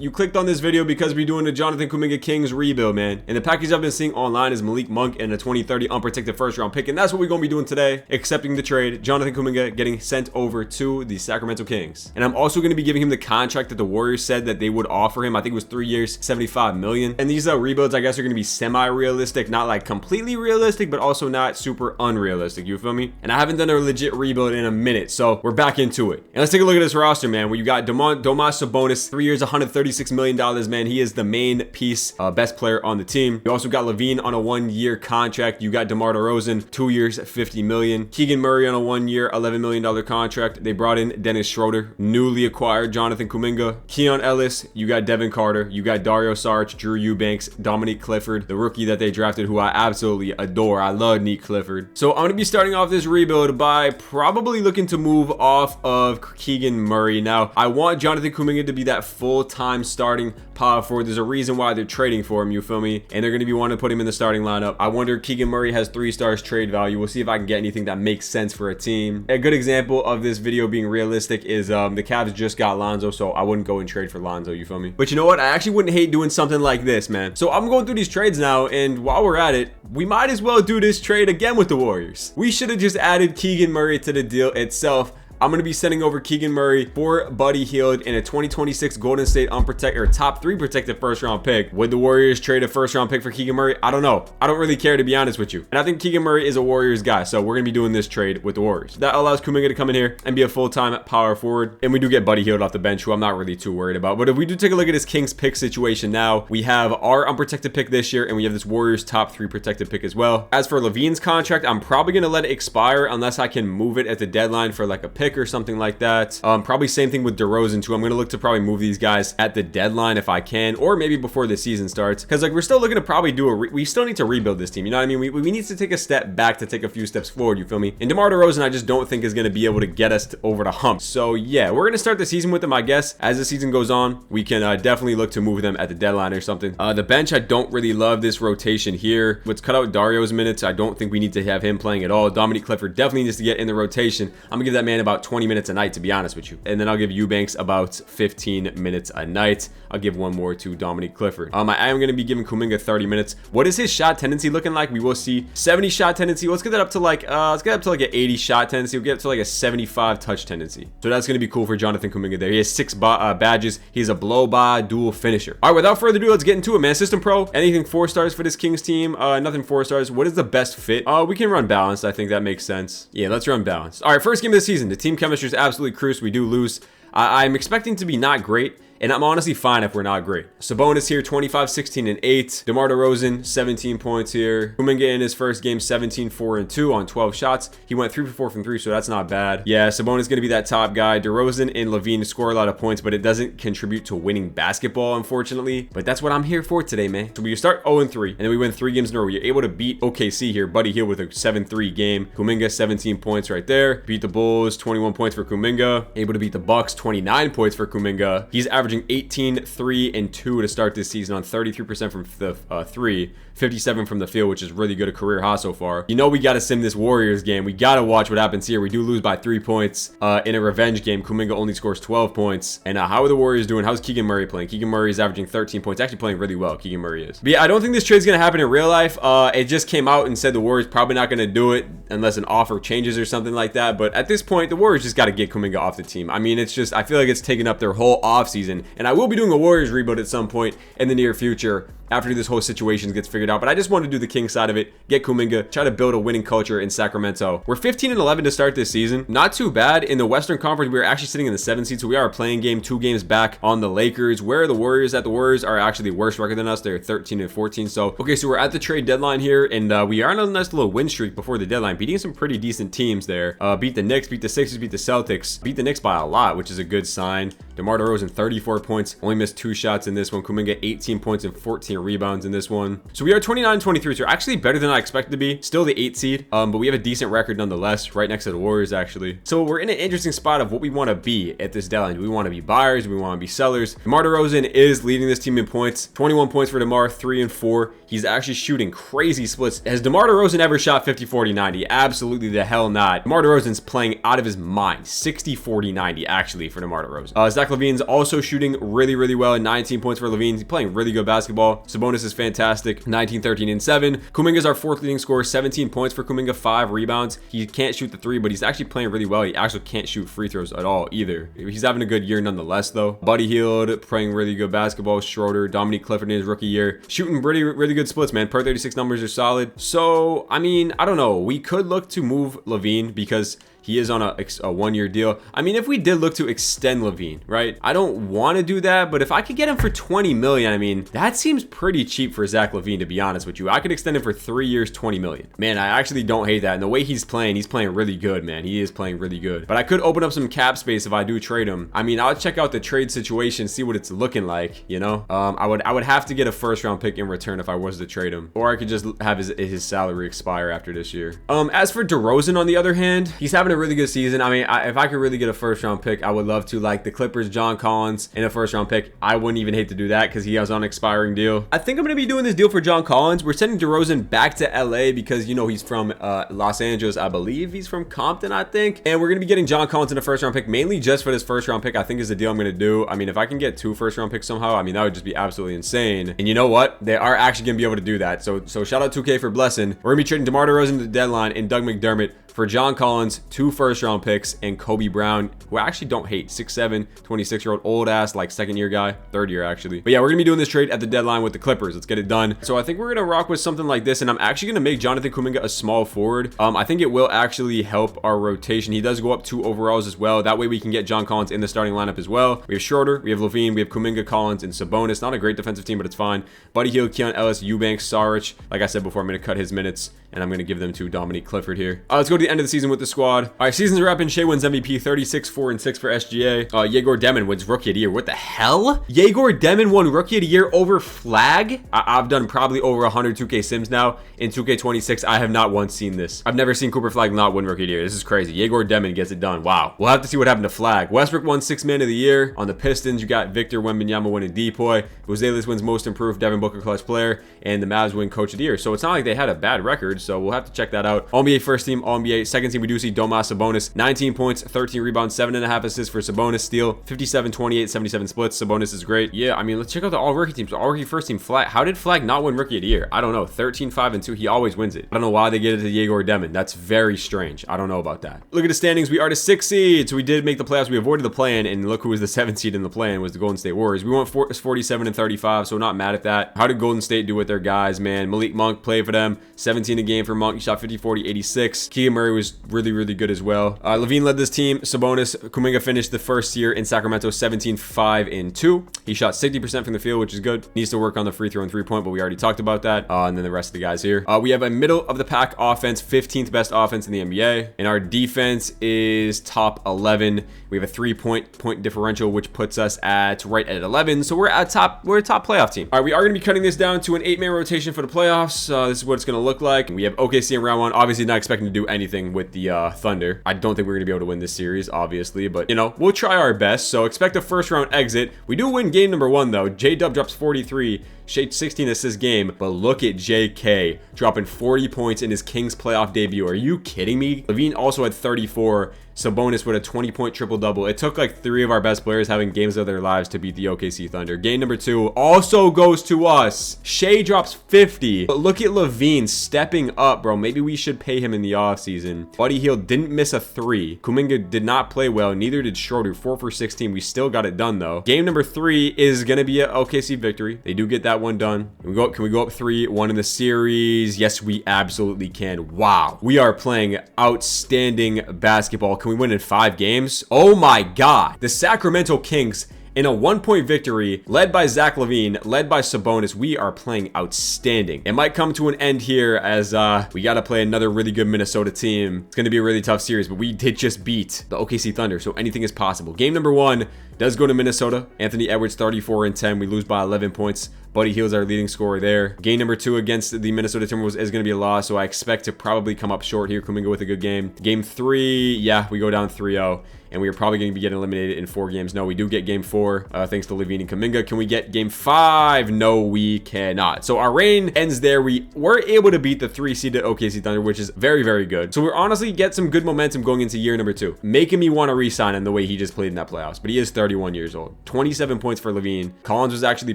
You clicked on this video because we're doing the Jonathan Kuminga Kings rebuild, man. And the package I've been seeing online is Malik Monk and a 2030 unprotected first round pick. And that's what we're going to be doing today. Accepting the trade, Jonathan Kuminga getting sent over to the Sacramento Kings. And I'm also going to be giving him the contract that the Warriors said that they would offer him. I think it was 3 years, $75 million. And these rebuilds, I guess, are going to be semi-realistic, not like completely realistic, but also not super unrealistic. You feel me? And I haven't done a legit rebuild in a minute, so we're back into it. And let's take a look at this roster, man. Where you got Domas Sabonis, 3 years, $136 million, man. He is the main piece, best player on the team. You also got Levine on a 1-year contract. You got DeMar DeRozan, 2 years, $50 million. Keegan Murray on a 1-year, $11 million contract. They brought in Dennis Schroeder, newly acquired Jonathan Kuminga, Keon Ellis. You got Devin Carter. You got Dario Saric, Drew Eubanks, Dominique Clifford, the rookie that they drafted, who I absolutely adore. I love Neek Clifford. So I'm going to be starting off this rebuild by probably looking to move off of Keegan Murray. Now, I want Jonathan Kuminga to be that full-time starting power forward. There's a reason why they're trading for him, you feel me? And they're going to be wanting to put him in the starting lineup. I wonder, Keegan Murray has 3 stars trade value. We'll see if I can get anything that makes sense for a team. A good example of this video being realistic is the Cavs just got Lonzo, so I wouldn't go and trade for Lonzo, you feel me? But you know what? I actually wouldn't hate doing something like this, man. So I'm going through these trades now, and while we're at it, we might as well do this trade again with the Warriors. We should have just added Keegan Murray to the deal itself. I'm going to be sending over Keegan Murray for Buddy Hield in a 2026 Golden State unprotected or top 3 protected first round pick. Would the Warriors trade a first round pick for Keegan Murray? I don't know. I don't really care, to be honest with you. And I think Keegan Murray is a Warriors guy, so we're going to be doing this trade with the Warriors. That allows Kuminga to come in here and be a full-time power forward. And we do get Buddy Hield off the bench, who I'm not really too worried about. But if we do take a look at his Kings pick situation now, we have our unprotected pick this year, and we have this Warriors top 3 protected pick as well. As for Levine's contract, I'm probably going to let it expire unless I can move it at the deadline for like a pick or something like that. Probably same thing with DeRozan too. I'm going to look to probably move these guys at the deadline if I can, or maybe before the season starts, because like we're still looking to probably do we still need to rebuild this team, you know what I mean? We need to take a step back to take a few steps forward, you feel me? And DeMar DeRozan, I just don't think is going to be able to get us over the hump. So yeah, we're going to start the season with them, I guess. As the season goes on, we can definitely look to move them at the deadline or something. The bench, I don't really love this rotation here. Let's cut out Dario's minutes. I don't think we need to have him playing at all. Dominique Clifford definitely needs to get in the rotation. I'm gonna give that man about 20 minutes a night, to be honest with you. And then I'll give Eubanks about 15 minutes a night. I'll give one more to Dominique Clifford. I am going to be giving Kuminga 30 minutes. What is his shot tendency looking like? We will see 70 shot tendency. Let's get that up to like an 80 shot tendency. We'll get up to like a 75 touch tendency. So that's going to be cool for Jonathan Kuminga there. He has 6 badges. He's a blow-by dual finisher. All right, without further ado, let's get into it, man. System Pro, anything 4 stars for this Kings team? Nothing 4 stars. What is the best fit? We can run balanced. I think that makes sense. Yeah, let's run balanced. All right, first game of the season. The team chemistry is absolutely crucial. We do lose. I'm expecting to be not great, and I'm honestly fine if we're not great. Sabonis here, 25, 16, and 8. DeMar DeRozan, 17 points here. Kuminga in his first game, 17, 4, and 2 on 12 shots. He went 3 for 4 from 3, so that's not bad. Yeah, Sabonis going to be that top guy. DeRozan and Levine score a lot of points, but it doesn't contribute to winning basketball, unfortunately. But that's what I'm here for today, man. So we start 0-3, and then we win 3 games in a row. We're able to beat OKC here. Buddy Hield with a 7-3 game. Kuminga, 17 points right there. Beat the Bulls, 21 points for Kuminga. Able to beat the Bucks, 29 points for Kuminga. He's averaging 18, 3, and 2 to start this season on 33% from the 3, 57 from the field, which is really good, a career high so far. You know we got to sim this Warriors game. We got to watch what happens here. We do lose by 3 points in a revenge game. Kuminga only scores 12 points. And how are the Warriors doing? How's Keegan Murray playing? Keegan Murray is averaging 13 points. Actually playing really well, Keegan Murray is. But yeah, I don't think this trade's going to happen in real life. It just came out and said the Warriors probably not going to do it unless an offer changes or something like that. But at this point, the Warriors just got to get Kuminga off the team. I mean, it's just, I feel like it's taken up their whole offseason. And I will be doing a Warriors rebuild at some point in the near future after this whole situation gets figured out. But I just want to do the King side of it, get Kuminga, try to build a winning culture in Sacramento. We're 15-11 to start this season. Not too bad. In the Western Conference, we are actually sitting in the 7th seed, so we are a playing game, 2 games back on the Lakers. Where are the Warriors at? The Warriors are actually worse record than us. They're 13-14. So, okay, so we're at the trade deadline here, and we are on a nice little win streak before the deadline, beating some pretty decent teams there. Beat the Knicks, beat the Sixers, beat the Celtics, beat the Knicks by a lot, which is a good sign. DeMar DeRozan, 34 points, only missed 2 shots in this one. Kuminga, 18 points and 14 rebounds in this one. So we are 29-23, so actually better than I expected to be. Still the 8th seed, but we have a decent record nonetheless, right next to the Warriors actually. So we're in an interesting spot of what we want to be at this deadline. Do we want to be buyers? Do we want to be sellers? DeMar DeRozan is leading this team in points. 21 points for DeMar, 3 and 4. He's actually shooting crazy splits. Has DeMar DeRozan ever shot 50-40-90? Absolutely the hell not. DeMar DeRozan's playing out of his mind. 60-40-90 actually for DeMar DeRozan. Zach LaVine's also shooting really, really well, and 19 points for LaVine. He's playing really good basketball. Sabonis is fantastic, 19, 13, and 7. Kuminga's our 4th leading scorer, 17 points for Kuminga, 5 rebounds. He can't shoot the 3, but he's actually playing really well. He actually can't shoot free throws at all either. He's having a good year nonetheless, though. Buddy Hield playing really good basketball. Schroeder, Dominique Clifford in his rookie year, shooting really good splits, man. Per 36 numbers are solid. So, I mean, I don't know. We could look to move LaVine because he is on a 1-year deal. I mean, if we did look to extend LaVine, right? I don't want to do that, but if I could get him for 20 million, I mean, that seems pretty cheap for Zach LaVine, to be honest with you. I could extend him for 3 years, 20 million. Man, I actually don't hate that. And the way he's playing really good, man. He is playing really good. But I could open up some cap space if I do trade him. I mean, I'll check out the trade situation, see what it's looking like, you know? I would have to get a 1st-round pick in return if I was to trade him. Or I could just have his salary expire after this year. As for DeRozan, on the other hand, he's having a really good season. I mean, if I could really get a 1st-round pick, I would love to. Like the Clippers, John Collins in a 1st-round pick, I wouldn't even hate to do that because he has an expiring deal. I think I'm going to be doing this deal for John Collins. We're sending DeRozan back to LA because, you know, he's from Los Angeles. I believe he's from Compton, I think. And we're going to be getting John Collins in a 1st-round pick, mainly just for this 1st-round pick. I think is the deal I'm going to do. I mean, if I can get 2 1st-round picks somehow, I mean, that would just be absolutely insane. And you know what? They are actually going to be able to do that. So shout out 2K for blessing. We're going to be trading DeMar DeRozan to the deadline and Doug McDermott for John Collins, 2 1st-round picks, and Kobe Brown, who I actually don't hate. 6'7", 26-year-old, old-ass, like 2nd-year guy. 3rd year, actually. But yeah, we're going to be doing this trade at the deadline with the Clippers. Let's get it done. So I think we're going to rock with something like this, and I'm actually going to make Jonathan Kuminga a small forward. I think it will actually help our rotation. He does go up 2 overalls as well. That way we can get John Collins in the starting lineup as well. We have Schroeder, we have LaVine, we have Kuminga, Collins, and Sabonis. Not a great defensive team, but it's fine. Buddy Hield, Keon Ellis, Eubanks, Saric. Like I said before, I'm going to cut his minutes, and I'm going to give them to Dominique Clifford here. Let's go to the end of the season with the squad. All right, season's wrapping. Shea wins MVP, 36, 4, and 6 for SGA. Yegor Demon wins Rookie of the Year. What the hell? Yegor Demon won Rookie of the Year over Flag? I've done probably over 100 2K Sims now. In 2K26, I have not once seen this. I've never seen Cooper Flag not win Rookie of the Year. This is crazy. Yegor Demon gets it done. Wow. We'll have to see what happened to Flag. Westbrook won 6th Man of the Year. On the Pistons, you got Victor Wembanyama winning Depoy. Rosales wins Most Improved, Devin Booker Clutch Player, and the Mavs win Coach of the Year. So it's not like they had a bad record, so we'll have to check that out. All-NBA first team, All-NBA second team, we do see Domas Sabonis, 19 points, 13 rebounds, 7.5 assists for Sabonis. Steal, 57, 28, 77 splits. Sabonis is great. Yeah, I mean, let's check out the all-rookie teams. All-rookie first team, Flag. How did Flag not win Rookie of the Year? I don't know. 13, 5, and 2. He always wins it. I don't know why they get it to Yegor Demon. That's very strange. I don't know about that. Look at the standings. We are the 6th seed, so we did make the playoffs. We avoided the play-in, and look who was the 7th seed in the play-in was the Golden State Warriors. We went 47 and 35, so not mad at that. How did Golden State do with their guys, man? Malik Monk played for them. 17 a game for Monk. He shot 50, 40, 86. Keegan Murray was really good as well. LaVine led this team. Sabonis, Kuminga finished the first year in Sacramento 17, 5, and 2. He shot 60% from the field, which is good. Needs to work on the free throw and 3-point, but we already talked about that. And then the rest of the guys here. We have a middle of the pack offense, 15th best offense in the NBA. And our defense is top 11. We have a 3-point differential, which puts us right at 11. So we're a top playoff team. All right, we are going to be cutting this down to an 8-man rotation for the playoffs. This is what it's going to look like. We have OKC in round 1. Obviously not expecting to do anything with the Thunder. I don't think we're going to be able to win this series, obviously, but you know, we'll try our best. So expect a 1st-round exit. We do win game number 1 though. J-Dub drops 43. Shea 16 assist game, but look at JK dropping 40 points in his Kings playoff debut. Are you kidding me? LaVine also had 34. Sabonis with a 20-point triple-double. It took like 3 of our best players having games of their lives to beat the OKC Thunder. Game number 2 also goes to us. Shea drops 50. But look at LaVine stepping up, bro. Maybe we should pay him in the offseason. Buddy Hield didn't miss a 3. Kuminga did not play well. Neither did Schroeder. 4 for 16. We still got it done, though. Game number 3 is going to be an OKC victory. They do get that one done. Can we go up 3-1 in the series? Yes, we absolutely can. Wow. We are playing outstanding basketball. Can we win in 5 games? Oh my God. The Sacramento Kings in a 1-point victory, led by Zach LaVine, led by Sabonis. We are playing outstanding. It might come to an end here as we got to play another really good Minnesota team. It's going to be a really tough series, but we did just beat the OKC Thunder, so anything is possible. Game number 1 does go to Minnesota. Anthony Edwards, 34 and 10. We lose by 11 points. Buddy Hield's our leading scorer there. Game number 2 against the Minnesota Timberwolves is going to be a loss, so I expect to probably come up short here. Kuminga with a good game. Game 3, yeah, we go down 3-0. And we are probably going to be getting eliminated in 4 games. No, we do get game 4, thanks to LaVine and Kuminga. Can we get game 5? No, we cannot. So our reign ends there. We were able to beat the 3-seeded OKC Thunder, which is very, very good. So we're honestly get some good momentum going into year number 2, making me want to re-sign him the way he just played in that playoffs. But he is 31 years old. 27 points for LaVine. Collins was actually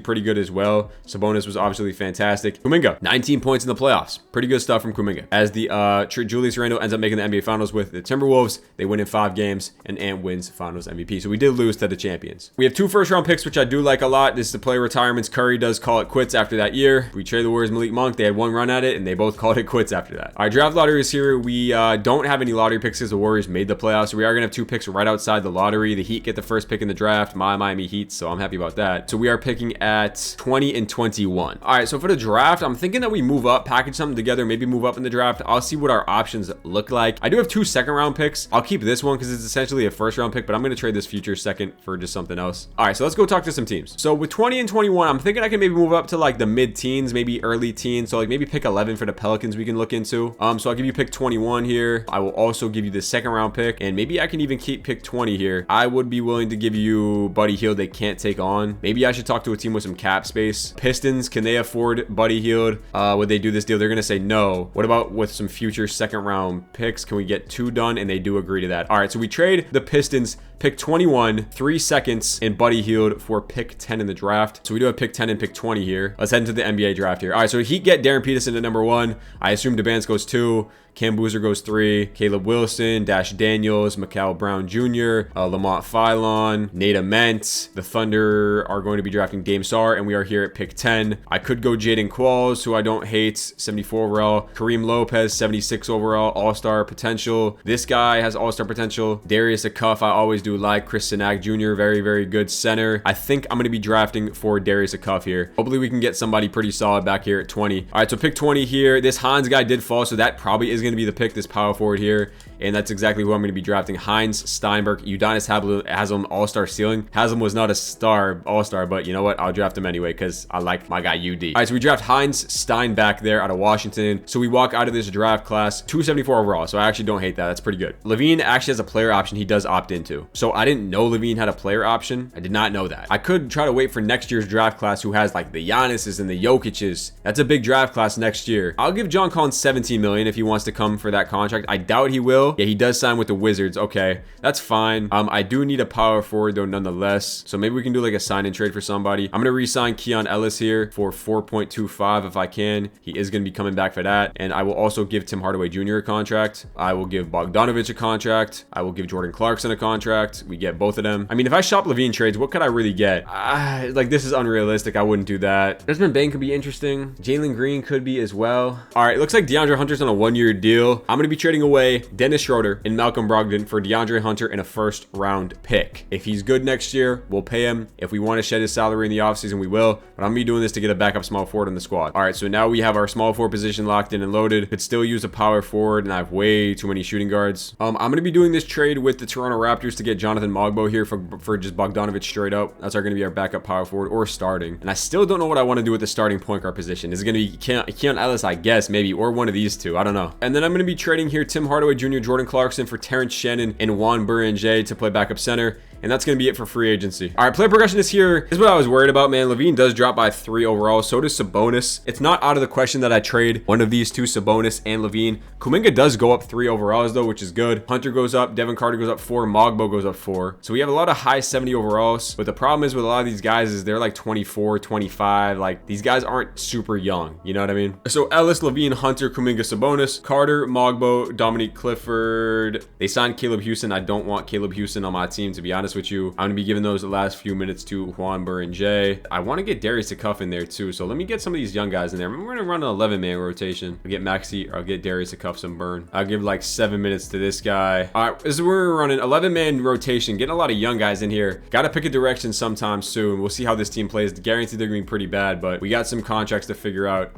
pretty good as well. Sabonis was obviously fantastic. Kuminga, 19 points in the playoffs. Pretty good stuff from Kuminga. As the Julius Randle ends up making the NBA Finals with the Timberwolves, they win in 5 games, and Ant wins Finals MVP. So we did lose to the champions. We have 2 first-round picks, which I do like a lot. This is the player retirements. Curry does call it quits after that year. We trade the Warriors Malik Monk. They had 1 run at it, and they both called it quits after that. All right, draft lottery is here. We don't have any lottery picks because the Warriors made the playoffs. So we are going to have 2 picks right outside the lottery. The Heat get the first pick in the draft. My Miami Heat, so I'm happy about that. So we are picking at 20 and 21. All right, so for the draft, I'm thinking that we move up, package something together, maybe move up in the draft. I'll see what our options look like. I do have 2 second-round picks. I'll keep this one because it's essentially a first-round pick, but I'm going to trade this future second for just something else. All right, so let's go talk to some teams. So with 20 and 21, I'm thinking I can maybe move up to like the mid-teens, maybe early teens. So like maybe pick 11 for the Pelicans we can look into. So I'll give you pick 21 here. I will also give you the second-round pick, and maybe I can even keep pick 20 here. I would be willing to give you Buddy Hield. They can't take on. Maybe I should talk to a team with some cap space. Pistons, can they afford Buddy Hield? Would they do this deal? They're going to say no. What about with some future second-round picks? Can we get 2 done? And they do agree to that. All right, so we trade the Pistons pick 21, 3 seconds, and Buddy Hield for pick 10 in the draft. So we do have pick 10 and pick 20 here. Let's head into the NBA draft here. All right, so Heat get Darren Peterson at number 1. I assume DeBance goes 2. Cam Boozer goes 3. Caleb Wilson, Dash Daniels, Mikal Brown Jr., Lamont Philon, Nate Ament. The Thunder are going to be drafting Dame Sarr, and we are here at pick 10. I could go Jaden Qualls, who I don't hate, 74 overall. Kareem Lopez, 76 overall, all-star potential. This guy has all-star potential. Darius Akuff, I always do like. Chris Sinak Jr., very, very good center. I think I'm going to be drafting for Darius Akuff here. Hopefully we can get somebody pretty solid back here at 20. All right, so pick 20 here. This Hines guy did fall, so that probably is going to be the pick, this power forward here, and that's exactly who I'm going to be drafting. Hines, Steinberg, Udonis Haslem, all-star ceiling. Haslem was not a star, all-star, but you know what? I'll draft him anyway because I like my guy UD. All right, so we draft Hines Stein back there out of Washington. So we walk out of this draft class 274 overall, so I actually don't hate that. That's pretty good. LaVine actually has a player option he does opt into. So I didn't know LaVine had a player option. I did not know that. I could try to wait for next year's draft class who has like the Giannis's and the Jokic's. That's a big draft class next year. I'll give John Collins $17 million if he wants to come for that contract. I doubt he will. Yeah, he does sign with the Wizards. Okay, that's fine. I do need a power forward though nonetheless. So maybe we can do like a sign and trade for somebody. I'm going to re-sign Keon Ellis here for 4.25 if I can. He is going to be coming back for that. And I will also give Tim Hardaway Jr. a contract. I will give Bogdanovich a contract. I will give Jordan Clarkson a contract. We get both of them. I mean, if I shop LaVine trades, what could I really get? Like, this is unrealistic. I wouldn't do that. Desmond Bane could be interesting. Jalen Green could be as well. All right, looks like DeAndre Hunter's on a 1-year deal. I'm going to be trading away Dennis Schroeder and Malcolm Brogdon for DeAndre Hunter and a first-round pick. If he's good next year, we'll pay him. If we want to shed his salary in the offseason, we will. But I'm going to be doing this to get a backup small forward on the squad. All right, so now we have our small forward position locked in and loaded. Could still use a power forward, and I have way too many shooting guards. I'm going to be doing this trade with the Toronto Raptors to get Jonathan Mogbo here for just Bogdanovich straight up. That's going to be our backup power forward or starting. And I still don't know what I want to do with the starting point guard position. Is it going to be Keon Ellis, I guess, maybe, or one of these two. I don't know. And then I'm going to be trading here Tim Hardaway Jr., Jordan Clarkson for Terrence Shannon and Juan Buringer to play backup center. And that's going to be it for free agency. All right, player progression is here. This is what I was worried about, man. LaVine does drop by 3 overall. So does Sabonis. It's not out of the question that I trade one of these two, Sabonis and LaVine. Kuminga does go up 3 overalls, though, which is good. Hunter goes up. Devin Carter goes up 4. Mogbo goes up 4. So we have a lot of high 70 overalls. But the problem is with a lot of these guys is they're like 24, 25. Like, these guys aren't super young. You know what I mean? So Ellis, LaVine, Hunter, Kuminga, Sabonis, Carter, Mogbo, Dominique Clifford. They signed Caleb Houston. I don't want Caleb Houston on my team, to be honest with you. I'm going to be giving those the last few minutes to Juan Buringer. I want to get Darius Akuff in there too. So let me get some of these young guys in there. I'm going to run an 11-man rotation. I'll get Maxey or I'll get Darius Akuff some burn. I'll give like 7 minutes to this guy. All right, as we're running 11-man rotation, getting a lot of young guys in here. Got to pick a direction sometime soon. We'll see how this team plays. Guaranteed they're going to be pretty bad, but we got some contracts to figure out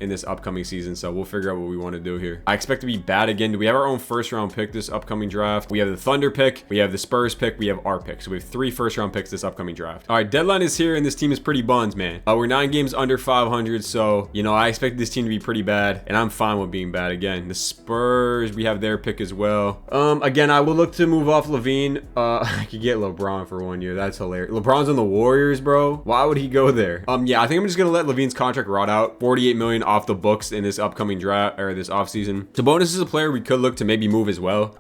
in this upcoming season. So we'll figure out what we want to do here. I expect to be bad again. Do we have our own first-round pick this upcoming draft? We have the Thunder pick. We have the Spurs pick. We have our picks. So we have 3 first-round picks this upcoming draft. All right, deadline is here, and this team is pretty buns, man. We're 9 games under 500, so, you know, I expect this team to be pretty bad, and I'm fine with being bad again. The Spurs, we have their pick as well. Again, I will look to move off Levine. I could get LeBron for 1 year. That's hilarious. LeBron's on the Warriors, bro. Why would he go there? Yeah, I think I'm just gonna let Levine's contract rot out. 48 million off the books in this upcoming draft, or this offseason. Sabonis is a player we could look to maybe move as well.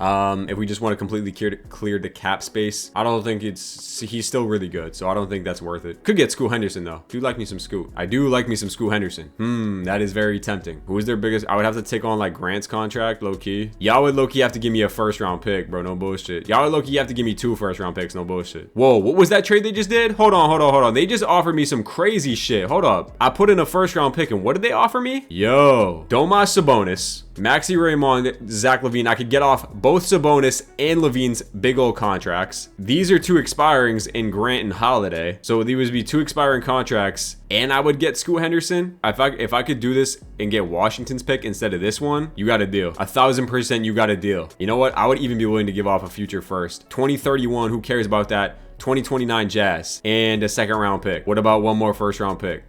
If we just want to completely clear the cap space. I don't think he's still really good, so I don't think that's worth it. Could get Scoot Henderson though. Do like me some Scoot. I do like me some Scoot Henderson. That is very tempting. Who is their biggest? I would have to take on like Grant's contract, low key. Y'all would low key have to give me a first round pick, bro. No bullshit. Y'all would low key have to give me 2 first round picks. No bullshit. Whoa, what was that trade they just did? Hold on. They just offered me some crazy shit. Hold up. I put in a first round pick, and what did they offer me? Yo, Domas Sabonis, Maxi Raymond, Zach LaVine. I could get off both Sabonis and LaVine's big old contracts. These are 2 expirings in Grant and Holiday. So these would be 2 expiring contracts, and I would get Scoot Henderson. If I could do this and get Washington's pick instead of this one, you got a deal. 1000% you got a deal. You know what? I would even be willing to give off a future first. 2031, who cares about that? 2029 Jazz and a second round pick. What about 1 more first round pick?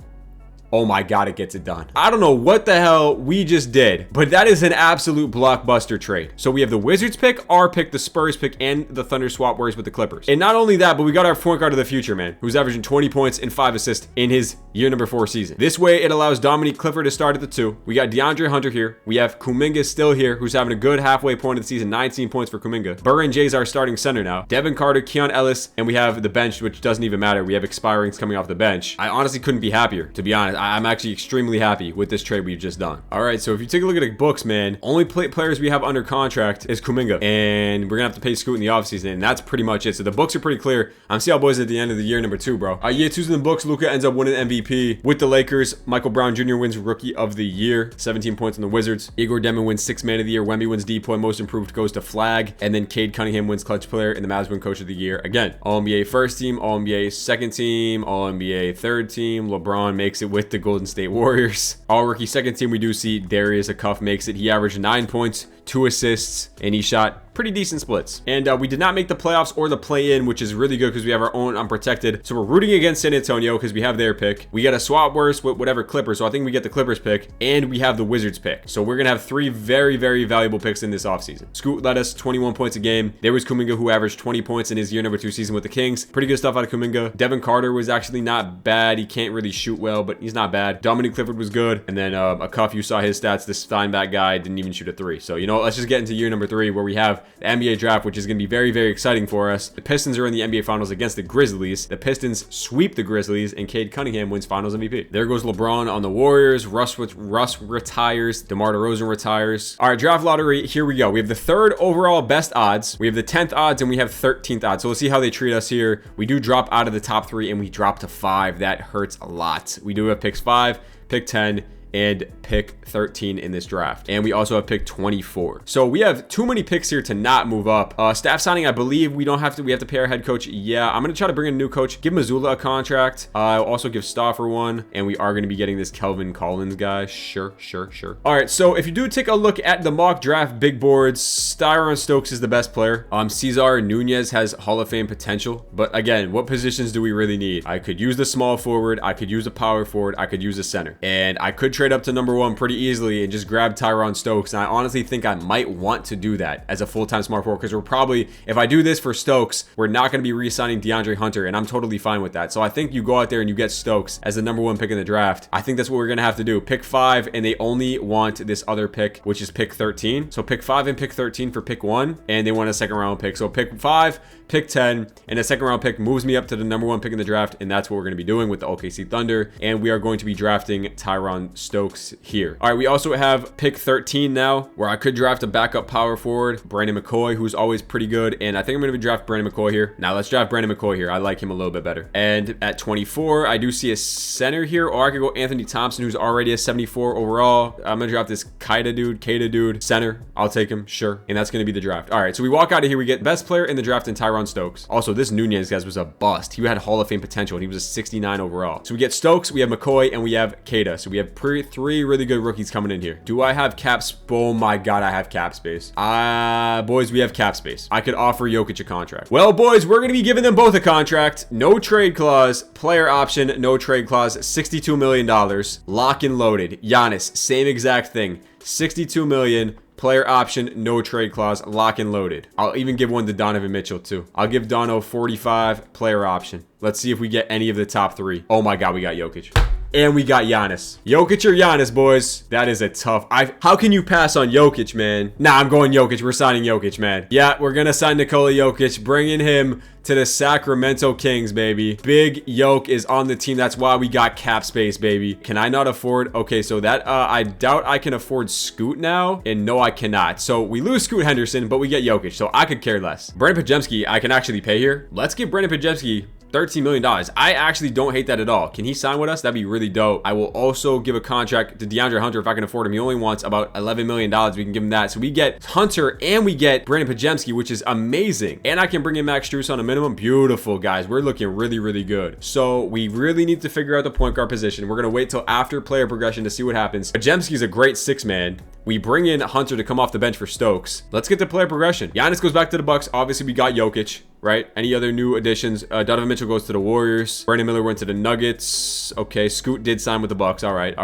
Oh my God, it gets it done. I don't know what the hell we just did, but that is an absolute blockbuster trade. So we have the Wizards pick, our pick, the Spurs pick, and the Thunder swap works with the Clippers. And not only that, but we got our point guard of the future, man, who's averaging 20 points and 5 assists in his year number 4 season. This way, it allows Dominique Clifford to start at the 2. We got DeAndre Hunter here. We have Kuminga still here, who's having a good halfway point of the season, 19 points for Kuminga. Burr and Jay's our starting center now. Devin Carter, Keon Ellis, and we have the bench, which doesn't even matter. We have expirings coming off the bench. I honestly couldn't be happier, to be honest. I'm actually extremely happy with this trade we've just done. All right, so if you take a look at the books, man, only players we have under contract is Kuminga, and we're gonna have to pay Scoot in the offseason, and that's pretty much it. So the books are pretty clear. I'm Seattle boys at the end of the year number 2, bro. Year 2's in the books. Luka ends up winning MVP with the Lakers. Michael Brown Jr. wins Rookie of the Year, 17 points on the Wizards. Igor Demon wins 6th Man of the Year. Wemby wins DPOY, Most Improved goes to Flag, and then Cade Cunningham wins Clutch Player, and the Mavs win Coach of the Year again. All-NBA first team, All-NBA second team, All-NBA third team. LeBron makes it with the Golden State Warriors. All-Rookie second team, we do see Darius Akuff makes it. He averaged 9 points, 2 assists, and he shot pretty decent splits. And we did not make the playoffs or the play-in, which is really good because we have our own unprotected. So we're rooting against San Antonio because we have their pick. We got a swap worse with whatever Clippers, so I think we get the Clippers pick, and we have the Wizards pick. So we're gonna have 3 very, very valuable picks in this offseason. Scoot led us 21 points a game. There was Kuminga, who averaged 20 points in his year number 2 season with the Kings. Pretty good stuff out of Kuminga. Devin Carter was actually not bad. He can't really shoot well, but he's not bad. Dominique Clifford was good. And then Akuff, you saw his stats. This Steinbach guy didn't even shoot a 3. So, you know, let's just get into year number 3, where we have the NBA draft, which is going to be very, very exciting for us. The Pistons are in the NBA Finals against the Grizzlies. The Pistons sweep the Grizzlies, and Cade Cunningham wins Finals MVP. There goes LeBron on the Warriors. Russ retires. DeMar DeRozan retires. All right, draft lottery. Here we go. We have the 3rd overall best odds. We have the 10th odds, and we have 13th odds. So let's see how they treat us here. We do drop out of the top 3, and we drop to 5. That hurts a lot. We do have picks 5, pick 10, and pick 13 in this draft. And we also have pick 24. So we have too many picks here to not move up. Staff signing, I believe we have to pay our head coach. Yeah, I'm going to try to bring in a new coach. Give Mazzulla a contract. I'll also give Stauffer one. And we are going to be getting this Kelvin Collins guy. Sure. All right, so if you do take a look at the mock draft big boards, Tyron Stokes is the best player. Cesar Nunez has Hall of Fame potential. But again, what positions do we really need? I could use the small forward. I could use a power forward. I could use a center. And I could trade up to number 1 pretty easily and just grab Tyron Stokes. And I honestly think I might want to do that as a full-time smart forward, because we're probably, if I do this for Stokes, we're not going to be re-signing DeAndre Hunter, and I'm totally fine with that. So I think you go out there and you get Stokes as the number 1 pick in the draft. I think that's what we're going to have to do. Pick 5, and they only want this other pick, which is pick 13. So pick 5 and pick 13 for pick 1, and they want a second round pick. So pick 5, pick 10, and a second round pick moves me up to the number 1 pick in the draft, and that's what we're going to be doing with the OKC Thunder. And we are going to be drafting Tyron Stokes here. All right, we also have pick 13 now, where I could draft a backup power forward, Brandon McCoy, who's always pretty good. And I think I'm going to draft Brandon McCoy here. Now let's draft Brandon McCoy here. I like him a little bit better. And at 24, I do see a center here, or I could go Anthony Thompson, who's already a 74 overall. I'm going to draft this Keita dude, center. I'll take him, sure. And that's going to be the draft. All right, so we walk out of here. We get best player in the draft in Tyron Stokes. Also, this Nunez, guys, was a bust. He had Hall of Fame potential, and he was a 69 overall. So we get Stokes, we have McCoy, and we have Keita. So we have three really good rookies coming in here. Do I have cap? Oh my God, I have cap space. Boys, we have cap space. I could offer Jokic a contract. Well, boys, we're going to be giving them both a contract. No trade clause, player option, no trade clause, $62 million. Lock and loaded. Giannis, same exact thing. $62 million. Player option, no trade clause, lock and loaded. I'll even give one to Donovan Mitchell too. I'll give Dono 45, player option. Let's see if we get any of the top 3. Oh my God, we got Jokic. And we got Giannis. Jokic or Giannis, boys. That is a tough. How can you pass on Jokic, man? Nah, I'm going Jokic. We're signing Jokic, man. Yeah, we're going to sign Nikola Jokic, bringing him to the Sacramento Kings, baby. Big Yoke is on the team. That's why we got cap space, baby. Can I not afford? Okay, so that I doubt I can afford Scoot now. And no, I cannot. So we lose Scoot Henderson, but we get Jokic. So I could care less. Brandon Podziemski, I can actually pay here. Let's give Brandon Podziemski $13 million. I actually don't hate that at all. Can he sign with us? That'd be really dope. I will also give a contract to DeAndre Hunter if I can afford him. He only wants about $11 million. We can give him that. So we get Hunter and we get Brandon Podziemski, which is amazing. And I can bring in Max Strus on a minimum. Beautiful, guys. We're looking really, really good. So we really need to figure out the point guard position. We're going to wait till after player progression to see what happens. Podziemski is a great 6-man. We bring in Hunter to come off the bench for Stokes. Let's get to player progression. Giannis goes back to the Bucks. Obviously, we got Jokic, right? Any other new additions? Donovan Mitchell goes to the Warriors. Brandon Miller went to the Nuggets. Okay, Scoot did sign with the Bucks. All right.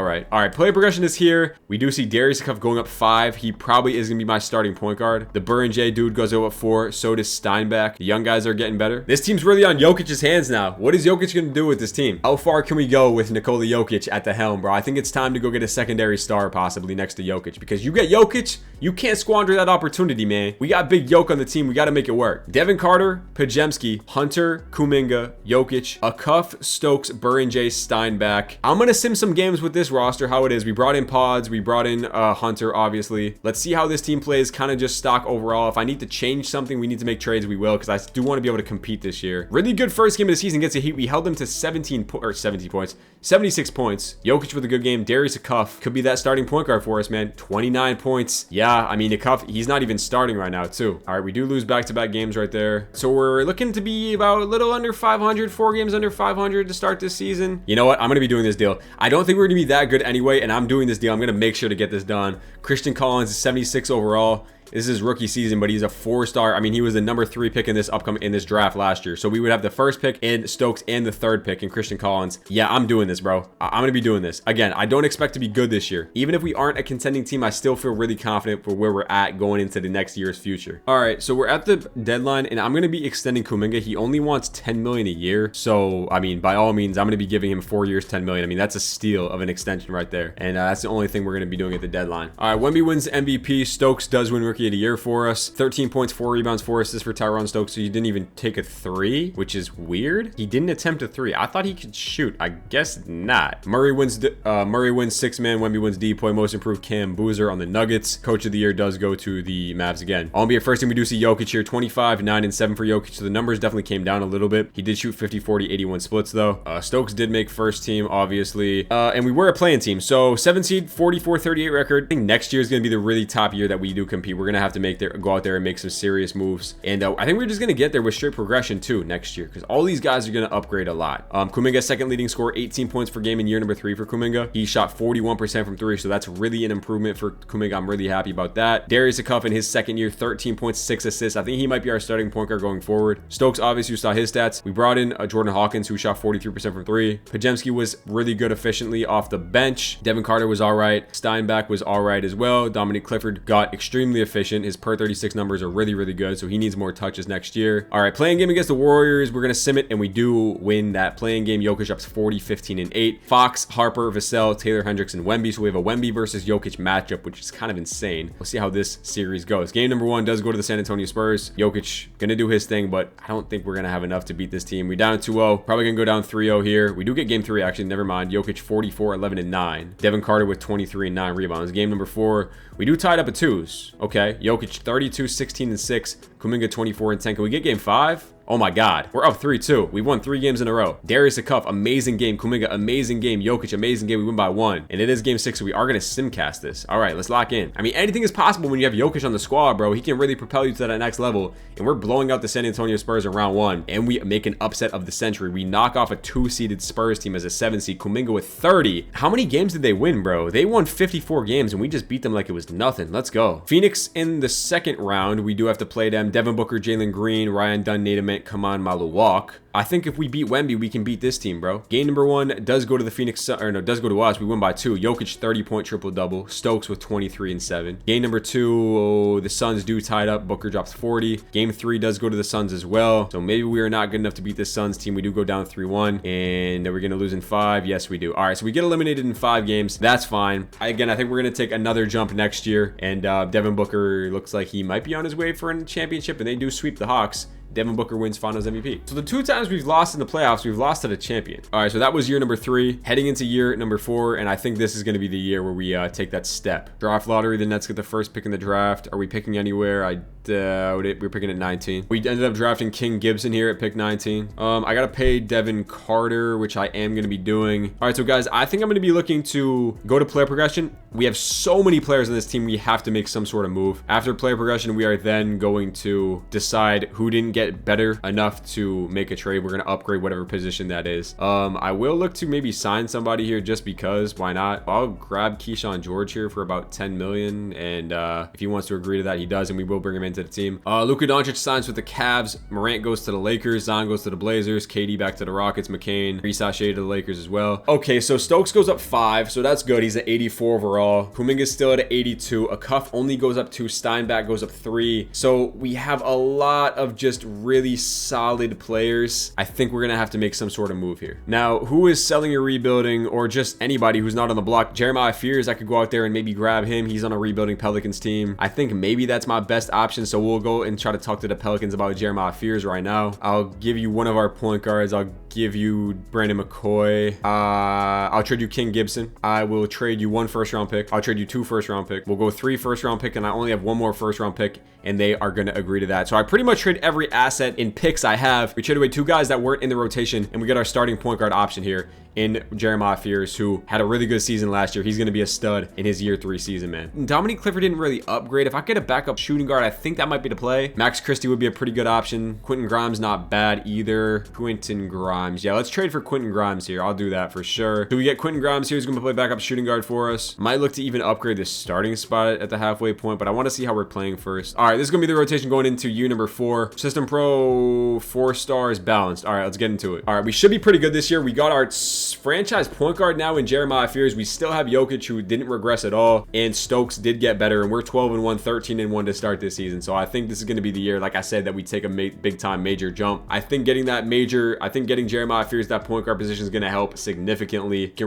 Player progression is here. We do see Darius Cuff going up 5. He probably is going to be my starting point guard. The Burr and J dude goes up 4. So does Steinbeck. The young guys are getting better. This team's really on Jokic's hands now. What is Jokic going to do with this team? How far can we go with Nikola Jokic at the helm, bro? I think it's time to go get a secondary star possibly next to Jokic, because you get Jokic, you can't squander that opportunity, man. We got Big Yoke on the team. We got to make it work. Devin Carter, Podziemski, Hunter, Kuminga, Jokic, Cuff, Stokes, Burr and J, Steinbeck. I'm going to sim some games with this roster, how it is. We brought in Pods. We brought in Hunter, obviously. Let's see how this team plays, kind of just stock overall. If I need to change something, we need to make trades, we will, because I do want to be able to compete this year. Really good first game of the season against the Heat. We held them to 17 points, 76 points. Jokic with a good game. Darius Cuff could be that starting point guard for us, man. 29 points. Yeah, I mean, Cuff, he's not even starting right now, too. All right, we do lose back-to-back games right there. So we're looking to be about a little under 500, 4 games under 500 to start this season. You know what? I'm going to be doing this deal. I don't think we're going to be that good anyway, and I'm doing this deal. I'm going to make sure to get this done. Christian Collins is 76 overall. This is his rookie season, but he's a 4-star. I mean, he was the number 3 pick in this draft last year. So we would have the first pick in Stokes and the 3rd pick in Christian Collins. Yeah, I'm doing this, bro. I'm going to be doing this. Again, I don't expect to be good this year. Even if we aren't a contending team, I still feel really confident for where we're at going into the next year's future. All right, so we're at the deadline, and I'm going to be extending Kuminga. He only wants $10 million a year. So, I mean, by all means, I'm going to be giving him 4 years, $10 million. I mean, that's a steal of an extension right there. And that's the only thing we're going to be doing at the deadline. All right, Wemby wins MVP. Stokes does win Rookie of the Year for us. 13 points, 4 rebounds, 4 assists for Tyronn Stokes. So he didn't even take a 3, which is weird. He didn't attempt a 3. I thought he could shoot. I guess not. Murray wins 6-man. Wemby wins DPOY. Most improved Cam Boozer on the Nuggets. Coach of the Year does go to the Mavs again. Albeit first thing we do see Jokic here. 25, 9, and 7 for Jokic. So the numbers definitely came down a little bit. He did shoot 50, 40, 81 splits though. Stokes did make first team, obviously. And we were a playing team. So 7 seed, 44, 38 record. I think next year is going to be the really top year that we do compete. We're going to have to go out there and make some serious moves. And I think we're just going to get there with straight progression too next year, because all these guys are going to upgrade a lot. Kuminga, second leading scorer, 18 points per game in year number 3 for Kuminga. He shot 41% from 3, so that's really an improvement for Kuminga. I'm really happy about that. Darius Cuff in his second year, 13.6 assists. I think he might be our starting point guard going forward. Stokes, obviously, you saw his stats. We brought in Jordan Hawkins, who shot 43% from 3. Podziemski was really good efficiently off the bench. Devin Carter was all right. Steinbeck was all right as well. Dominic Clifford got extremely efficient. His per 36 numbers are really good, so he needs more touches next year. All right, playing game against the Warriors, we're gonna sim it, and we do win that playing game. Jokic ups 40, 15, and 8. Fox, Harper, Vassell, Taylor Hendricks, and Wemby. So we have a Wemby versus Jokic matchup, which is kind of insane. We'll see how this series goes. Game number 1 does go to the San Antonio Spurs. Jokic gonna do his thing, but I don't think we're gonna have enough to beat this team. We down 2-0, probably gonna go down 3-0 here. We do get game 3, actually, never mind. Jokic 44, 11, and 9. Devin Carter with 23 and 9 rebounds. Game number 4, we do tied up at 2s. Okay, Jokic 32, 16, and 6. Kuminga 24 and 10. Can we get game 5? Oh my God. We're up 3-2. We won 3 games in a row. Darius Cuff, amazing game. Kuminga, amazing game. Jokic, amazing game. We win by 1. And it is game 6, so we are going to simcast this. All right, let's lock in. I mean, anything is possible when you have Jokic on the squad, bro. He can really propel you to that next level. And we're blowing out the San Antonio Spurs in round 1. And we make an upset of the century. We knock off a 2-seeded Spurs team as a 7-seed. Kuminga with 30. How many games did they win, bro? They won 54 games, and we just beat them like it was nothing. Let's go. Phoenix in the second round. We do have to play them. Devin Booker, Jalen Green, Ryan Dunn, Nate Ament, Kaman Maluwalk. I think if we beat Wemby, we can beat this team, bro. Game number 1 does go to the Phoenix, or no, does go to us. We win by 2. Jokic, 30-point triple-double. Stokes with 23 and 7. Game number 2, the Suns do tied up. Booker drops 40. Game 3 does go to the Suns as well. So maybe we are not good enough to beat this Suns team. We do go down 3-1. And are we going to lose in 5? Yes, we do. All right, so we get eliminated in 5 games. That's fine. Again, I think we're going to take another jump next year. And Devin Booker looks like he might be on his way for a championship, and they do sweep the Hawks. Devin Booker wins Finals MVP. So the 2 times we've lost in the playoffs, we've lost to the champion. All right, so that was year number 3, heading into year number 4, and I think this is going to be the year where we take that step. Draft lottery, the Nets get the first pick in the draft. Are we picking anywhere? I doubt it. We're picking at 19. We ended up drafting King Gibson here at pick 19. I got to pay Devin Carter, which I am going to be doing. All right, so guys, I think I'm going to be looking to go to player progression. We have so many players on this team, we have to make some sort of move. After player progression, we are then going to decide who didn't get better enough to make a trade. We're going to upgrade whatever position that is. I will look to maybe sign somebody here just because. Why not? I'll grab Keyshawn George here for about 10 million. And if he wants to agree to that, he does. And we will bring him into the team. Luka Doncic signs with the Cavs. Morant goes to the Lakers. Zion goes to the Blazers. KD back to the Rockets. McCain, Sachet to the Lakers as well. Okay, so Stokes goes up 5. So that's good. He's at 84 overall. Kuminga's still at 82. A Cuff only goes up 2. Steinbach goes up 3. So we have a lot of just really solid players. I think we're gonna have to make some sort of move here. Now, who is selling or rebuilding, or just anybody who's not on the block? Jeremiah Fears, I could go out there and maybe grab him. He's on a rebuilding Pelicans team. I think maybe that's my best option, so we'll go and try to talk to the Pelicans about Jeremiah Fears right now. I'll give you one of our point guards. I'll give you Brandon McCoy. I'll trade you King Gibson. I will trade you 1 first-round pick. I'll trade you 2 first-round pick. We'll go 3 first-round pick, and I only have 1 more first-round pick, and they are going to agree to that. So I pretty much trade every asset in picks I have. We traded away 2 guys that weren't in the rotation, and we get our starting point guard option here in Jeremiah Fears, who had a really good season last year. He's going to be a stud in his year 3 season, man. Dominique Clifford didn't really upgrade. If I get a backup shooting guard, I think that might be the play. Max Christie would be a pretty good option. Quentin Grimes, not bad either. Quentin Grimes. Yeah, let's trade for Quentin Grimes here. I'll do that for sure. Do we get Quentin Grimes here? He's going to play backup shooting guard for us. Might look to even upgrade the starting spot at the halfway point, but I want to see how we're playing first. All right, this is going to be the rotation going into year number 4. System Pro 4 stars balanced. All right, let's get into it. All right, we should be pretty good this year. We got our franchise point guard now in Jeremiah Fears. We still have Jokic, who didn't regress at all, and Stokes did get better, and we're 12-1, 13-1 to start this season. So I think this is going to be the year, like I said, that we take a big time major jump. I think getting Jeremiah Fears that point guard position is going to help significantly. We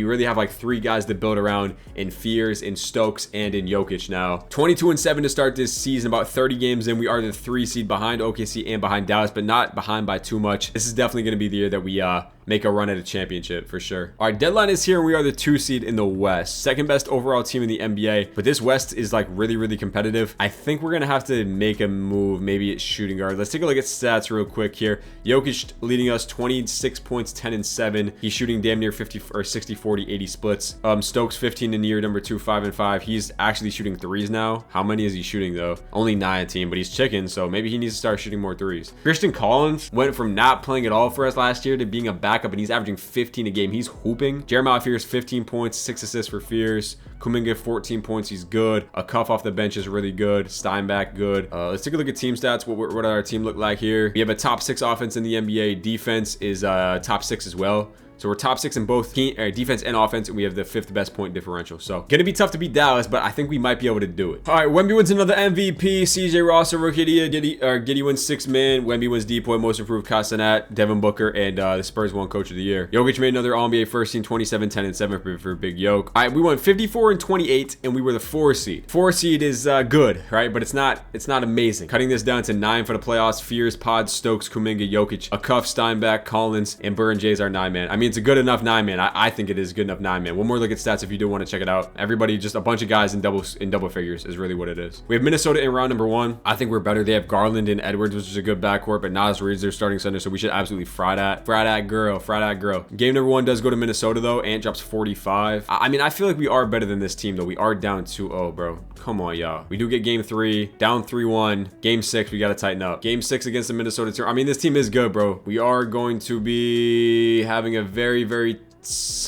really have like 3 guys to build around in Fears, in Stokes, and in Jokic now. 22-7 to start this season. About 30 games in, we are the 3 seed behind OKC and behind Dallas, but not behind by too much. This is definitely going to be the year that we make a run at a championship for sure. Our deadline is here, and we are the 2 seed in the West. Second best overall team in the NBA, but this West is like really competitive. I think we're gonna have to make a move. Maybe it's shooting guard. Let's take a look at stats real quick here. Jokic leading us 26 points, 10 and 7. He's shooting damn near 50 or 60, 40, 80 splits. Stokes 15 in year number 2, 5 and 5. He's actually shooting 3s now. How many is he shooting though? Only 19, but he's chicken, so maybe he needs to start shooting more 3s. Christian Collins went from not playing at all for us last year to being a backup, and he's averaging 15 a game. He's hooping. Jeremiah Fears 15 points, 6 assists for Fears. Kuminga 14 points. He's good. A Cuff off the bench is really good. Steinbach good. Let's take a look at team stats. What does our team look like here? We have a top 6 offense in the NBA. Defense is top 6 as well. So we're top 6 in both defense and offense, and we have the 5th best point differential. So gonna be tough to beat Dallas, but I think we might be able to do it. All right, Wemby wins another MVP. CJ Ross, rookie of the year. Giddey wins 6th man. Wemby wins DPOY, most improved Castanat, Devin Booker, and the Spurs won coach of the year. Jokic made another All-NBA first team, 27, 10 and 7 for Big Yoke. All right, we went 54 and 28, and we were the 4 seed. 4 seed is good, right? But it's not amazing. Cutting this down to 9 for the playoffs. Fears, Pod, Stokes, Kuminga, Jokic, a Cuff, Steinbach, Collins, and Burr and Jay is our 9 man. I mean, mean, it's a good enough 9-man. I think it is a good enough 9-man. One more look at stats if you do want to check it out. Everybody, just a bunch of guys in double figures is really what it is. We have Minnesota in round number 1. I think we're better. They have Garland and Edwards, which is a good backcourt, but Nas Reed's their starting center, so we should absolutely fry that girl. Game number 1 does go to Minnesota though. Ant drops 45. I mean, I feel like we are better than this team though. We are down 2-0, bro. Come on, y'all. We do get game 3, down 3-1. Game 6, we got to tighten up. Game 6 against the Minnesota team. I mean, this team is good, bro. We are going to be having a very, very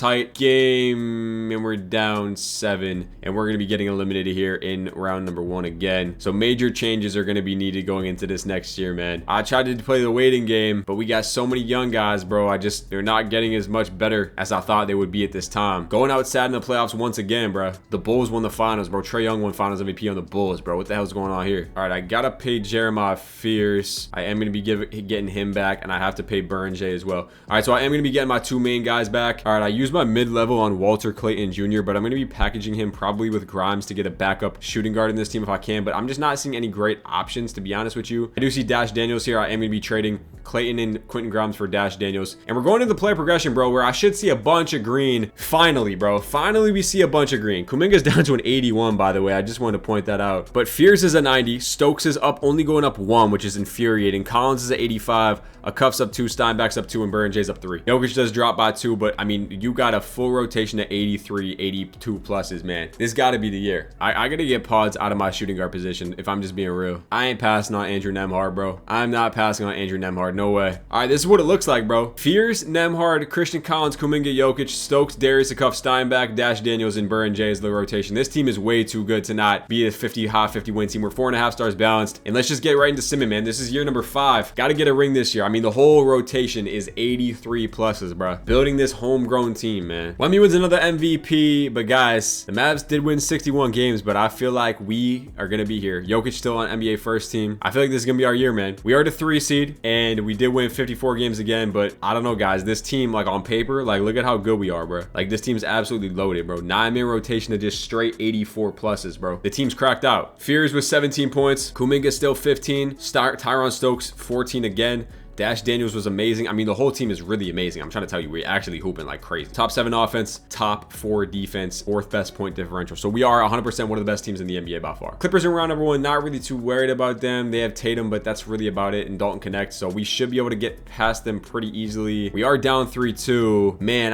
tight game, and we're down 7, and we're going to be getting eliminated here in round number 1 again. So major changes are going to be needed going into this next year, man. I tried to play the waiting game, but we got so many young guys, bro. They're not getting as much better as I thought they would be at this time. Going out sad in the playoffs once again, bro. The Bulls won the finals, bro. Trae Young won finals MVP on the Bulls, bro. What the hell's going on here? All right, I gotta pay Jeremiah Fierce. I am going to be getting him back, and I have to pay Burn J as well. All right, so I am going to be getting my 2 main guys back. All right, I used my mid-level on Walter Clayton Jr., but I'm going to be packaging him probably with Grimes to get a backup shooting guard in this team if I can, but I'm just not seeing any great options, to be honest with you. I do see Dash Daniels here. I am going to be trading Clayton and Quentin Grimes for Dash Daniels. And we're going into the player progression, bro, where I should see a bunch of green. Finally, bro. Finally, we see a bunch of green. Kuminga's down to an 81, by the way. I just wanted to point that out. But Fears is a 90. Stokes is up, only going up 1, which is infuriating. Collins is at 85. A Cuff's up 2. Steinbach's up 2. And Burn J's up 3. Jokic does drop by 2, but I mean, you got a full rotation at 83, 82 pluses, man. This got to be the year. I got to get pods out of my shooting guard position if I'm just being real. I ain't passing on Andrew Nembhard, bro. I'm not passing on Andrew Nembhard. No way. All right, this is what it looks like, bro. Fears, Nembhard, Christian Collins, Kuminga, Jokic, Stokes, Darius, Cuff, Steinbach, Dash Daniels, and Burn J is the rotation. This team is way too good to not be a 50 win team. We're 4.5 stars balanced. And let's just get right into Simmons, man. This is year number 5. Got to get a ring this year. I mean, the whole rotation is 83 pluses, bro. Building this homegrown team, man. Wemby wins another MVP, but guys, the Mavs did win 61 games, but I feel like we are going to be here. Jokic still on NBA first team. I feel like this is going to be our year, man. We are the 3 seed, and we did win 54 games again, but I don't know, guys. This team, like on paper, like look at how good we are, bro. Like this team's absolutely loaded, bro. 9-man rotation to just straight 84 pluses, bro. The team's cracked out. Fears with 17 points. Kuminga still 15. Tyron Stokes 14 again. Dash Daniels was amazing. I mean, the whole team is really amazing. I'm trying to tell you, we're actually hooping like crazy. Top 7 offense, top 4 defense, 4th best point differential. So we are 100% one of the best teams in the NBA by far. Clippers in round number 1, not really too worried about them. They have Tatum, but that's really about it. And Dalton Connect. So we should be able to get past them pretty easily. We are down 3-2. Man,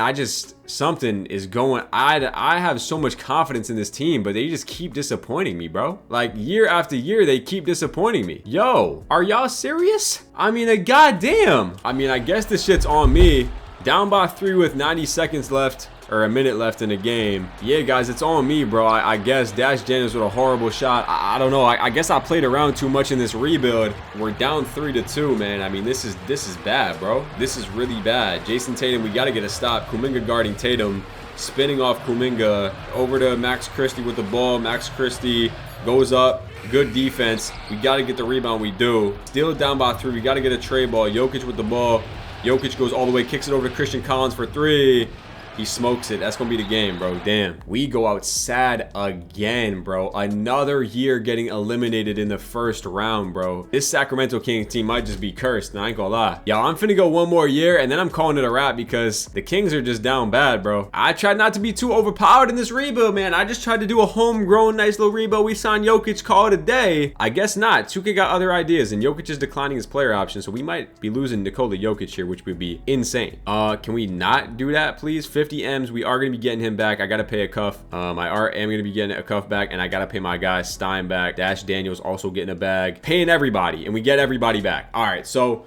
something is going. I have so much confidence in this team, but they just keep disappointing me, bro. Like year after year, they keep disappointing me. Yo, are y'all serious? I mean, goddamn. I mean, I guess this shit's on me. Down by 3 with 90 seconds left, or a minute left in the game. Yeah, guys, it's on me, bro. I guess Dash Daniels with a horrible shot. I don't know. I guess I played around too much in this rebuild. We're down 3-2, man. I mean, this is bad, bro. This is really bad. Jason Tatum, we got to get a stop. Kuminga guarding Tatum, spinning off Kuminga over to Max Christie with the ball. Max Christie goes up. Good defense. We got to get the rebound. We do. Still down by 3. We got to get a tray ball. Jokic with the ball. Jokic goes all the way, kicks it over to Christian Collins for 3. He smokes it. That's going to be the game, bro. Damn. We go out sad again, bro. Another year getting eliminated in the first round, bro. This Sacramento Kings team might just be cursed. I ain't gonna lie. Y'all, I'm finna go one more year, and then I'm calling it a wrap because the Kings are just down bad, bro. I tried not to be too overpowered in this rebuild, man. I just tried to do a homegrown, nice little rebuild. We signed Jokic, call it a day. I guess not. 2K got other ideas, and Jokic is declining his player option, so we might be losing Nikola Jokic here, which would be insane. Can we not do that, please? 50 M's. We are going to be getting him back. I got to pay a Cuff. I am going to be getting a Cuff back, and I got to pay my guy Steinbach. Dash Daniels also getting a bag. Paying everybody, and we get everybody back. All right, so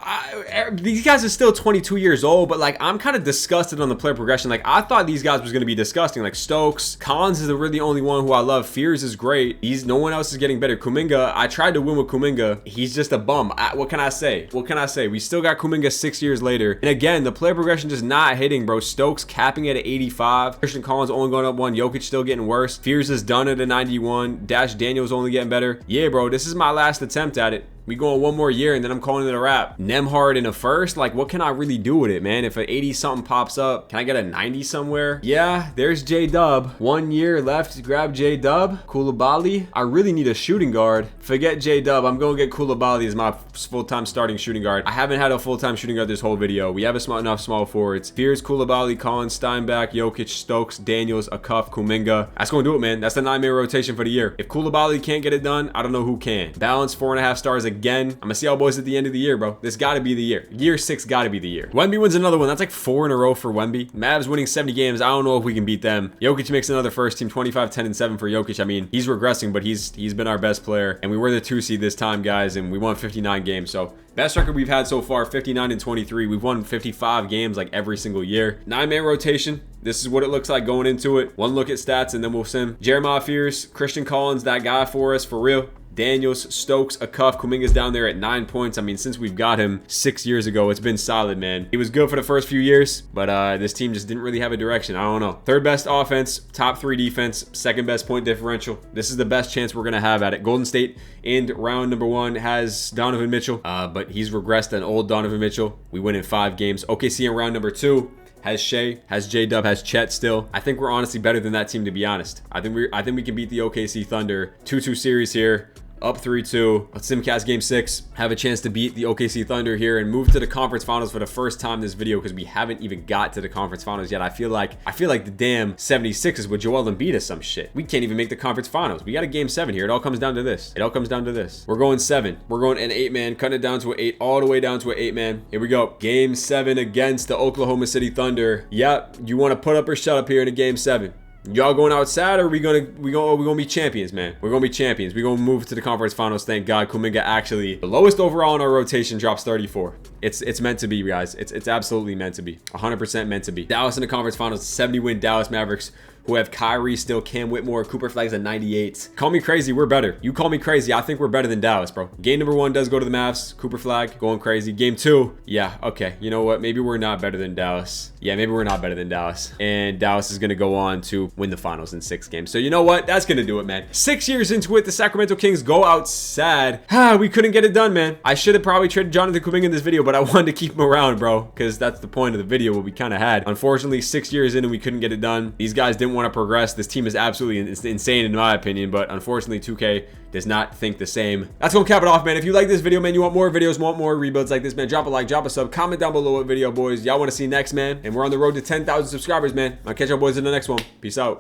these guys are still 22 years old, but like I'm kind of disgusted on the player progression. Like I thought these guys was going to be disgusting. Like Stokes, Collins is really the only one who I love. Fears is great. No one else is getting better. Kuminga, I tried to win with Kuminga. He's just a bum. What can I say? What can I say? We still got Kuminga 6 years later, and again, the player progression just not hitting, bro. Stokes capping at 85. Christian Collins only going up 1. Jokic still getting worse. Fears is done at a 91. Dash Daniels only getting better. Yeah, bro, this is my last attempt at it. We go on one more year and then I'm calling it a wrap. Nemhard in a first? Like, what can I really do with it, man? If an 80 something pops up, can I get a 90 somewhere? Yeah, there's J-Dub. 1 year left. Grab J-Dub. Koulibaly. I really need a shooting guard. Forget J-Dub. I'm going to get Koulibaly as my full-time starting shooting guard. I haven't had a full-time shooting guard this whole video. We have enough small forwards. Fears, Koulibaly, Collins, Steinbach, Jokic, Stokes, Daniels, Akuf, Kuminga. That's going to do it, man. That's the 9-man rotation for the year. If Koulibaly can't get it done, I don't know who can. Balance 4.5 stars again. I'm gonna see how boys at the end of the year, bro. This gotta be the year. Year 6 gotta be the year. Wemby wins another one. That's like 4 in a row for Wemby. Mavs winning 70 games. I don't know if we can beat them. Jokic makes another first team. 25, 10, and 7 for Jokic. I mean, he's regressing, but he's been our best player. And we were the 2 seed this time, guys, and we won 59 games. So best record we've had so far, 59 and 23. We've won 55 games like every single year. 9-man rotation. This is what it looks like going into it. One look at stats and then we'll sim. Jeremiah Fears, Christian Collins, that guy for us, for real. Daniels, Stokes, Akuf, Kuminga's down there at 9 points. I mean, since we've got him 6 years ago, it's been solid, man. He was good for the first few years, but this team just didn't really have a direction. I don't know. 3rd best offense, top 3 defense, 2nd best point differential. This is the best chance we're gonna have at it. Golden State in round number 1 has Donovan Mitchell, but he's regressed an old Donovan Mitchell. We win in 5 games. OKC in round number 2 has Shea, has J-Dub, has Chet still. I think we're honestly better than that team, to be honest. I think we can beat the OKC Thunder. 2-2 series here. Up 3-2. Let's simcast game 6. Have a chance to beat the OKC Thunder here and move to the conference finals for the first time this video, because we haven't even got to the conference finals yet. I feel like the damn 76ers with Joel Embiid or some shit. We can't even make the conference finals. We got a game 7 here. It all comes down to this. It all comes down to this. We're going 7. We're going an 8-man, cutting it down to an 8, all the way down to an 8-man. Here we go. Game 7 against the Oklahoma City Thunder. Yep. You want to put up or shut up here in a game 7? Y'all going outside, or we gonna be champions, man? We're gonna be champions. We're gonna move to the conference finals. Thank God. Kuminga actually the lowest overall in our rotation, drops 34. It's meant to be, guys. It's absolutely meant to be. 100% meant to be. Dallas in the conference finals. 70-win Dallas Mavericks, who have Kyrie still, Cam Whitmore, Cooper Flag's at 98. Call me crazy, we're better. You call me crazy, I think we're better than Dallas, bro. Game number 1 does go to the Mavs. Cooper Flag going crazy. Game 2, yeah, okay. You know what? Maybe we're not better than Dallas. Yeah, maybe we're not better than Dallas. And Dallas is gonna go on to win the finals in 6 games. So you know what? That's gonna do it, man. 6 years into it, the Sacramento Kings go out sad. We couldn't get it done, man. I should have probably traded Jonathan Kuminga in this video, but I wanted to keep him around, bro, because that's the point of the video, what we kind of had. Unfortunately, 6 years in and we couldn't get it done. These guys didn't want to progress. This team is absolutely insane in my opinion, but unfortunately 2K does not think the same. That's gonna cap it off, man. If you like this video, man, you want more videos, want more rebuilds like this, man, drop a like, drop a sub, comment down below what video, boys, y'all want to see next, man. And we're on the road to 10,000 subscribers, man. I'll catch y'all boys in the next one. Peace out.